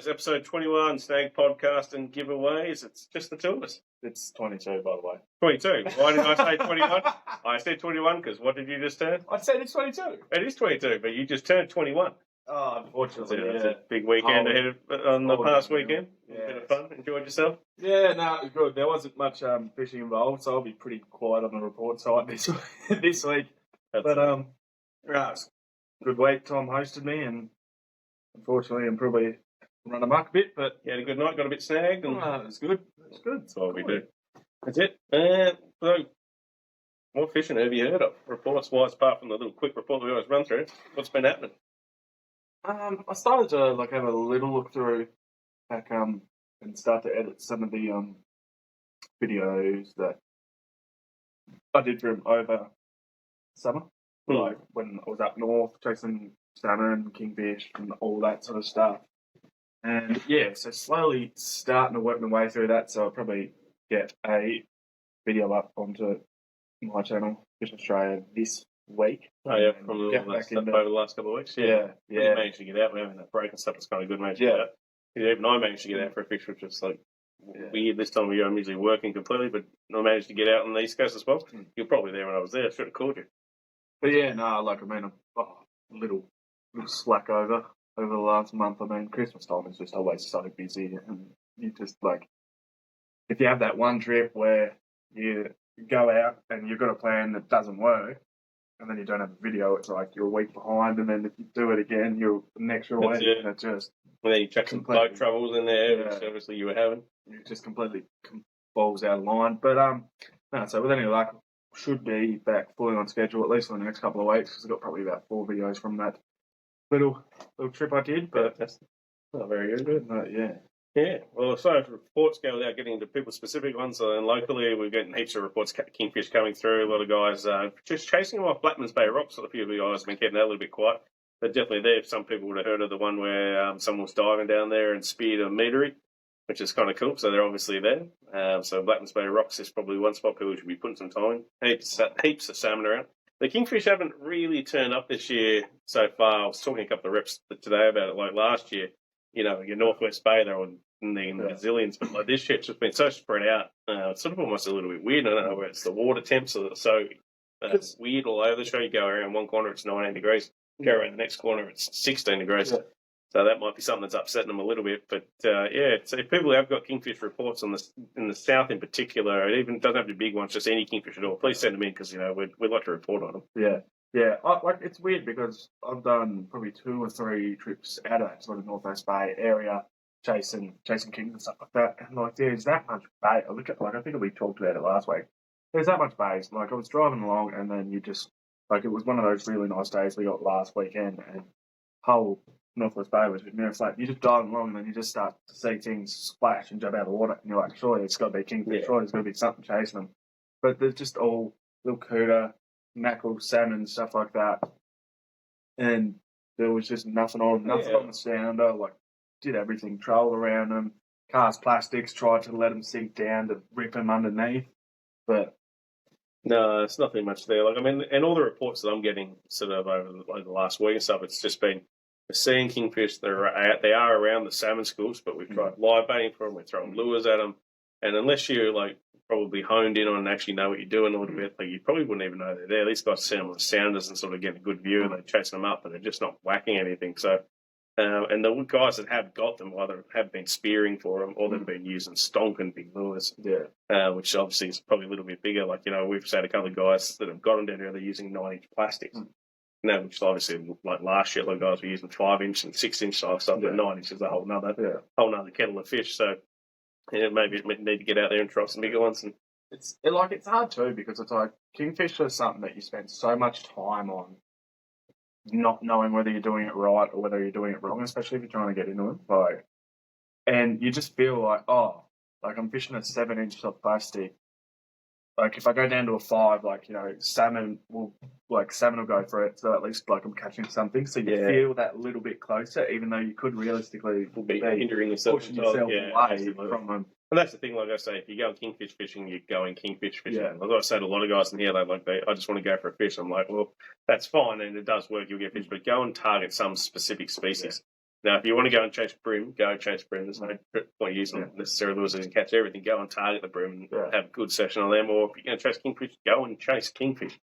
guys. Episode 21, Snagged podcast and giveaways. It's just the two of us. It's 22, by the way. 22. Why did I say 21? I said 21 because what did you just turn? I said it's 22. It is 22, but you just turned 21. Oh, unfortunately, It's a big weekend ahead of, on the past weekend. Yeah. A bit of fun. Enjoyed yourself? Yeah, no, it was good. There wasn't much fishing involved, so I'll be pretty quiet on the report side this week. That's But yeah, it was a good week. Tom hosted me, and unfortunately, I'm probably run amok a bit, but you had a good night, got a bit snagged. And it was good. It was good. That's what we do. That's it. So, what fishing have you heard of? Reports-wise, apart from the little quick report we always run through, what's been happening? I started to have a little look through back and start to edit some of the videos that I did from over summer, like when I was up north chasing salmon, kingfish, and all that sort of stuff. And yeah, so slowly starting to work my way through that. So I'll probably get a video up onto my channel, Fish Australia, this week. Oh yeah, from over the last couple of weeks. Yeah. You managed to get out. We're having that break and stuff. It's kind of good, mate. Yeah. Even I managed to get out for a fish, which was like weird this time of year. I'm usually working completely, but I managed to get out on the East Coast as well. You're probably there when I was there. I should have called you. But yeah, no, a little slack over the last month. I mean, Christmas time is just always so busy, and you just if you have that one trip where you go out and you've got a plan that doesn't work, and then you don't have a video, it's like you're a week behind, and then if you do it again, you're an extra week, and it just... And then you chuck some boat troubles in there, which obviously you were having. It just completely falls out of line. But, no, so with any luck, should be back fully on schedule, at least for the next couple of weeks, because I've got probably about 4 videos from that little trip I did, but... That's not very good. Yeah. Yeah, well, so if reports go without getting into people-specific ones, and locally we're getting heaps of reports, kingfish coming through, a lot of guys just chasing them off Blackman's Bay rocks. A few of you guys have been keeping that a little bit quiet. But definitely there, some people would have heard of the one where someone was diving down there and speared a meteorite, which is kind of cool, so they're obviously there. So Blackman's Bay rocks is probably one spot people should be putting some time in. Heaps of salmon around. The kingfish haven't really turned up this year so far. I was talking to a couple of reps today about it, like last year. You know, your Northwest Bay, they're in the gazillions, but like this shit's just been so spread out. It's sort of almost a little bit weird. I don't know where it's the water temps are so weird all over the show. You go around one corner, it's 19 degrees. Go around the next corner, it's 16 degrees. Yeah. So that might be something that's upsetting them a little bit. But so if people have got kingfish reports in the south in particular, it even doesn't have to be big ones, just any kingfish at all. Please send them in because we'd like to report on them. Yeah. Yeah, it's weird because I've done probably 2 or 3 trips out of that sort of Northwest Bay area, chasing kings and stuff like that. And there's that much bay. I think we talked about it last week. There's that much bays. I was driving along, and then you just it was one of those really nice days we got last weekend, and whole Northwest Bay was mirror flat. You just dive along, and then you just start to see things splash and jump out of the water, and you're like, surely it's got to be kingfish. Surely there's got to be something chasing them. But there's just all little cooter, mackerel, salmon, stuff like that, and there was just nothing on the sounder. Did everything, trolled around them, cast plastics, tried to let them sink down to rip them underneath, but no, it's nothing much there. And all the reports that I'm getting sort of over the last week and stuff, it's just been we're seeing kingfish. They are around the salmon schools, but we've tried live baiting for them. We're throwing lures at them, and unless you're probably honed in on and actually know what you're doing a little bit, you probably wouldn't even know they're there. These guys see them on the sounders and sort of get a good view, and they're chasing them up, but they're just not whacking anything. So, and the guys that have got them either have been spearing for them or they've been using stonking big lures, which obviously is probably a little bit bigger. We've had a couple of guys that have got them down there, they're using 9-inch plastics. Which obviously, last year, guys were using 5-inch and 6-inch size stuff, but 9-inch is a whole nother kettle of fish. So, maybe we need to get out there and try some bigger ones. And it's hard too because it's kingfish is something that you spend so much time on, not knowing whether you're doing it right or whether you're doing it wrong, especially if you're trying to get into it. And you just feel I'm fishing a 7-inch soft plastic. If I go down to a 5, salmon will go for it. So at least I'm catching something. So you feel that little bit closer, even though you could realistically be hindering yourself, pushing yourself away from them. And that's the thing. Like I say, if you go kingfish fishing, you're going kingfish fishing. Like I say to a lot of guys in here, I just want to go for a fish. I'm like, well, that's fine, and it does work. You'll get fish, but go and target some specific species. Now, if you want to go and chase brim, go chase brim. There's no point using necessary lures that can catch everything. Go and target the brim and have a good session on them. Or if you're going to chase kingfish, go and chase kingfish.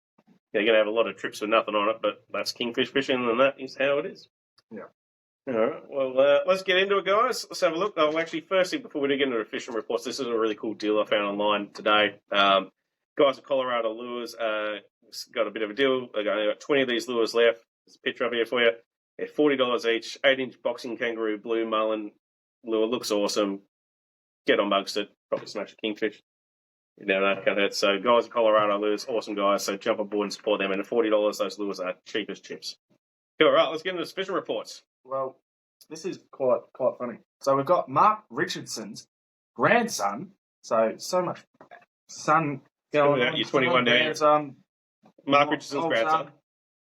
You're going to have a lot of trips with nothing on it, but that's kingfish fishing, and that is how it is. Yeah. All right. Well, let's get into it, guys. Let's have a look. Oh, actually, firstly, before we do get into the fishing reports, this is a really cool deal I found online today. Guys at Colorado Lures got a bit of a deal. They got 20 of these lures left. There's a picture up here for you. They're $40 each. 8-inch boxing kangaroo blue mullen lure. Looks awesome. Get on Mugstead. Probably smash a kingfish. You know, that can't hurt. So, guys at Colorado Lures, awesome guys. So, jump aboard and support them. And at $40, those lures are cheap as chips. All right, let's get into the fishing reports. Well, this is quite funny. So we've got Mark Richardson's grandson. So much son going on. You're 21 now. Grandson. Mark Richardson's grandson.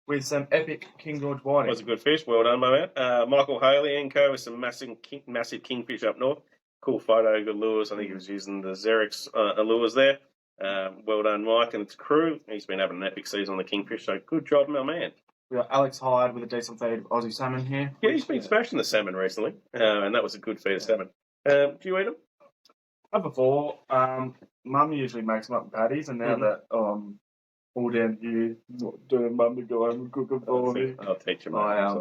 With some epic King George whiting. Was a good fish. Well done, my man. Michael Haley and co. with some massive kingfish up north. Cool photo, good lures. I think he was using the Xerix lures there. Well done, Mike and its crew. He's been having an epic season on the kingfish, so good job, my man. We got Alex Hyde with a decent feed of Aussie salmon here. Yeah, he's been smashing the salmon recently, and that was a good feed of salmon. Do you eat them? Before, Mum usually makes them up in patties, and now that all down here, not doing Mum to go home and cook them for me. I'll teach you, mate. I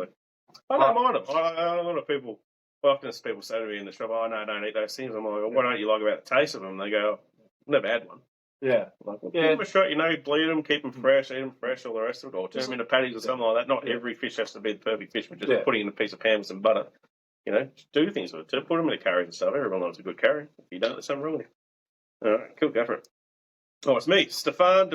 don't mind them. A lot of people, often people say to me in the shop, "Oh no, I don't eat those things." I'm like, well, "What don't you like about the taste of them?" They go, "Never had one." Yeah. Like, well, give them a shot, bleed them, keep them fresh, eat them fresh, all the rest of it, or turn them into patties or something like that. Not every fish has to be the perfect fish, but just putting in a piece of ham with some butter. Just do things with it. Put them in a curry and stuff. Everyone loves a good curry. If you don't, there's something wrong with you. All right, cool, go for it. Oh, it's me, Stefan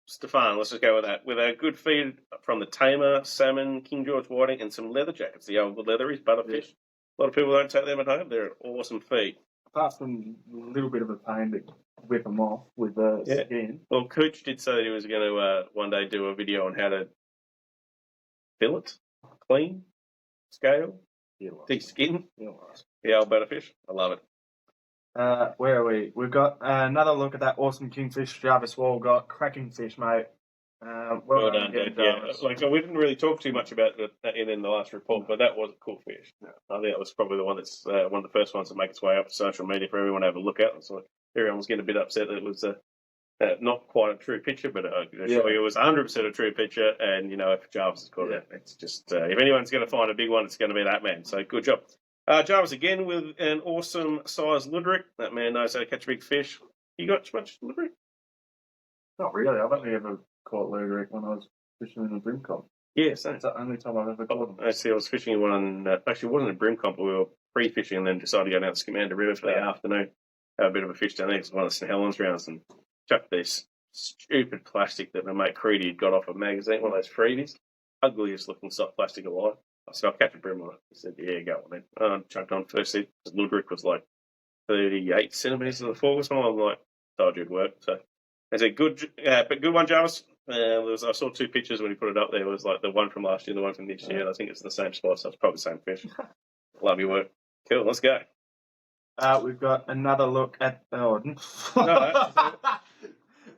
Stefan, let's just go with that. With a good feed from the tamer, salmon, King George whiting, and some leather jackets. The old leatheries, butterfish. A lot of people don't take them at home. They're an awesome feed. Apart from a little bit of a pain to whip them off with the skin. Well, Cooch did say that he was going to one day do a video on how to fillet, clean, scale, de-skin. The old butterfish. I love it. Where are we? We've got another look at that awesome kingfish Jarvis Wall got. Cracking fish, mate. Well done, dude. Yeah, we didn't really talk too much about that in the last report, but that was a cool fish. Yeah. I think that was probably the one that's one of the first ones to make its way up to social media for everyone to have a look at. So everyone was getting a bit upset that it was not quite a true picture, but I can assure you it was 100% a true picture. And if Jarvis has got it, it's just if anyone's going to find a big one, it's going to be that man. So good job. Jarvis again with an awesome size luderick. That man knows how to catch big fish. You got much luderick? Not really. I've only ever caught luderick when I was fishing in a brim comp. Yeah, same. It's the only time I've ever caught them. Actually, I was fishing one. Actually, it wasn't a brim comp, but we were pre-fishing and then decided to go down to Scamander River for the afternoon. Have a bit of a fish down there. It's one of the St. Helens rounds and chucked this stupid plastic that my mate Creedy had got off a magazine, one of those freebies. Ugliest looking soft plastic alive. I said, I'll catch a brim on it. He said, yeah, go on then. I chucked on first hit. The luderick was like 38 centimetres of the fall or something. I'm like, told you it'd work. So it's a good one, Jarvis. I saw two pictures when he put it up there. It was like the one from last year, the one from this year. I think it's the same spot, so it's probably the same fish. Love your work. Cool, let's go. We've got another look at... Oh,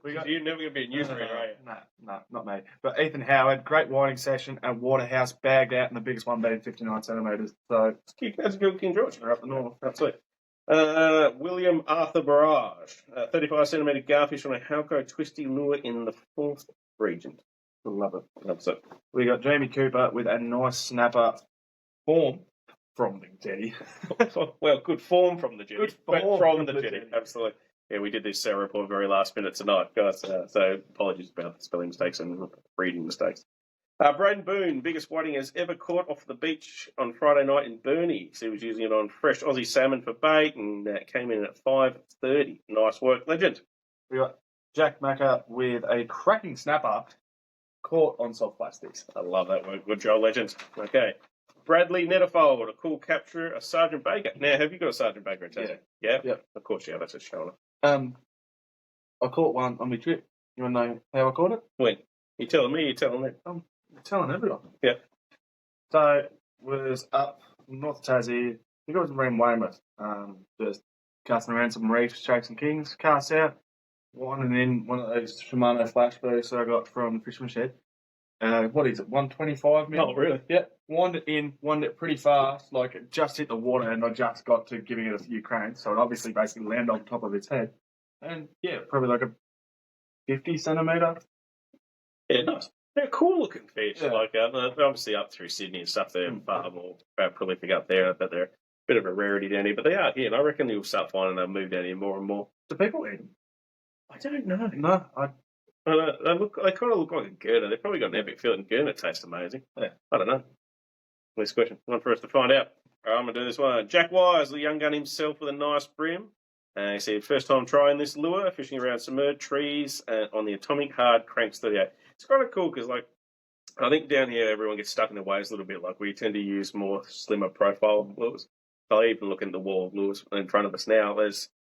You're never going to be a news reader, are you? No, not me. But Ethan Howard, great whiting session at Waterhouse, bagged out, and the biggest one being 59 centimetres. So that's a good King George. They're up the north. Absolutely. William Arthur Barrage, 35 centimetre garfish on a Halco twisty lure in the 4th region. Love it. Loves it. We got Jamie Cooper with a nice snapper form from the jetty. Well, good form from the jetty. Good form from the jetty. Absolutely. Yeah, we did this report very last minute tonight, guys. So apologies about the spelling mistakes and reading mistakes. Braden Boone, biggest whiting has ever caught off the beach on Friday night in Burnie. So he was using it on fresh Aussie salmon for bait and came in at 5.30. Nice work, legend. We got Jack Macker with a cracking snapper caught on soft plastics. I love that work. Good job, legend. Okay. Bradley Netterfold, a cool capture, a Sergeant Baker. Now, have you got a Sergeant Baker? Yeah? Yep. Of course, yeah, that's a shoulder. I caught one on my trip. You want to know how I caught it? When? You telling me, you telling them? I'm telling everyone. Yeah. So, was up North Tassie. I think it was around Weymouth. Just casting around some reefs, chasing kings, cast out. One and then one of those Shimano flash boosts that I got from the Fisherman Shed. What is it? 125 mil. Oh, really? Yeah, wind it pretty fast. Like it just hit the water, and I just got to giving it a few cranks, so it obviously basically landed on top of its head. And yeah, probably like a 50 centimeter. Yeah, nice. They're cool looking fish. Yeah. Like they're obviously up through Sydney and stuff. They're far more prolific up there, but they're a bit of a rarity down here. But they are here, and I reckon you'll start finding they'll move down here more and more. Do people eat them? I don't know. No, They kind of look like a Gurner. They've probably got an epic fillet, and Gurner tastes amazing. Yeah. I don't know. Next question. One for us to find out. All right, I'm going to do this one. Jack Wise, the young gun himself with a nice brim. He said, first time trying this lure, fishing around submerged trees on the Atomic Hard Cranks 38. It's kind of cool because, like, I think down here everyone gets stuck in their ways a little bit. Like, we tend to use more slimmer profile lures. So I even look at the wall of lures in front of us now.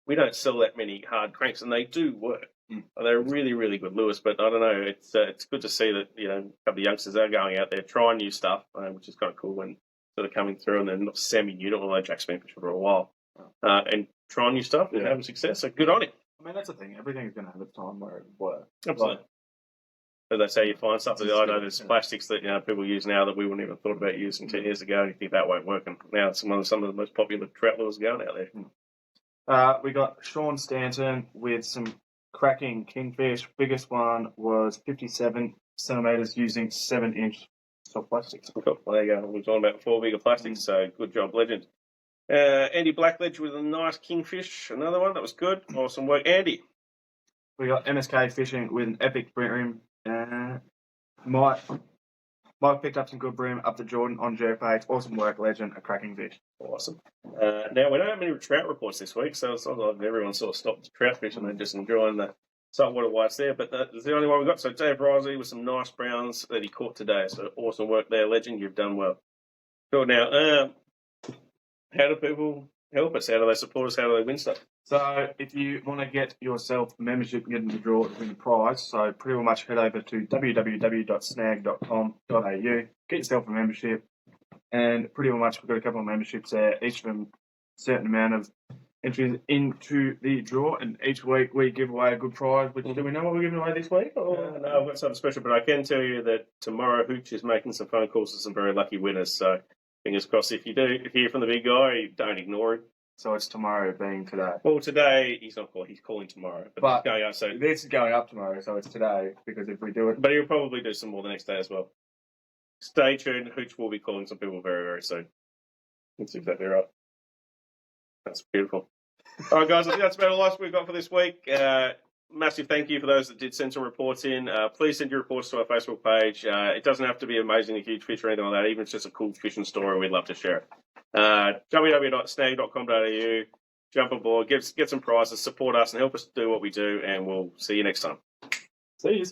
We don't sell that many hard cranks, and they do work. They're really, really good lures, but I don't know. It's good to see that a couple of youngsters are going out there trying new stuff, which is kind of cool when sort of coming through and they're not semi-new, although Jack's been fishing for a while, and trying new stuff and having success. So good on him. I mean, that's the thing. Everything's going to have its time where it works. Absolutely. But that's how you find stuff. I know there's plastics that people use now that we wouldn't even thought about using 10 years ago, and you think that won't work. And now it's some of the most popular trout lures going out there. We got Sean Stanton with some cracking kingfish. Biggest one was 57 centimeters using 7-inch soft plastics. Cool. Well, there you go. We were talking about before, bigger plastics, so good job, legend. Andy Blackledge with a nice kingfish. Another one. That was good. Awesome work. Andy. We got MSK fishing with an epic brim. Mike picked up some good brim up to Jordan on GFH. Awesome work, legend, a cracking fish. Awesome. Now, we don't have many trout reports this week, so it's not like everyone sort of stopped trout fishing and they're just enjoying the saltwater whites there, but that's the only one we got. So Dave Risley with some nice browns that he caught today. So awesome work there, legend. You've done well. Cool. Now, how do people help us? How do they support us? How do they win stuff? So if you want to get yourself a membership and get into the draw to win a prize, so pretty much head over to www.snagged.com.au, get yourself a membership, and pretty much we've got a couple of memberships there, each of them a certain amount of entries into the draw, and each week we give away a good prize. Which, do we know what we're giving away this week? Or? No, I've got something special, but I can tell you that tomorrow Hooch is making some phone calls to some very lucky winners, so fingers crossed. If you do hear from the big guy, don't ignore him. So it's tomorrow being today. Well, today he's not calling. He's calling tomorrow. But it's going up. So this is going up tomorrow, so it's today because if we do it, but he'll probably do some more the next day as well. Stay tuned. Hooch will be calling some people very, very soon. That's exactly right. That's beautiful. All right, guys. I think that's about all we've got for this week. Massive thank you for those that did send some reports in. Please send your reports to our Facebook page. It doesn't have to be amazingly huge fish or anything like that. Even if it's just a cool fishing story, we'd love to share it. www.snag.com.au. Jump aboard, get some prizes, support us, and help us do what we do. And we'll see you next time. See you.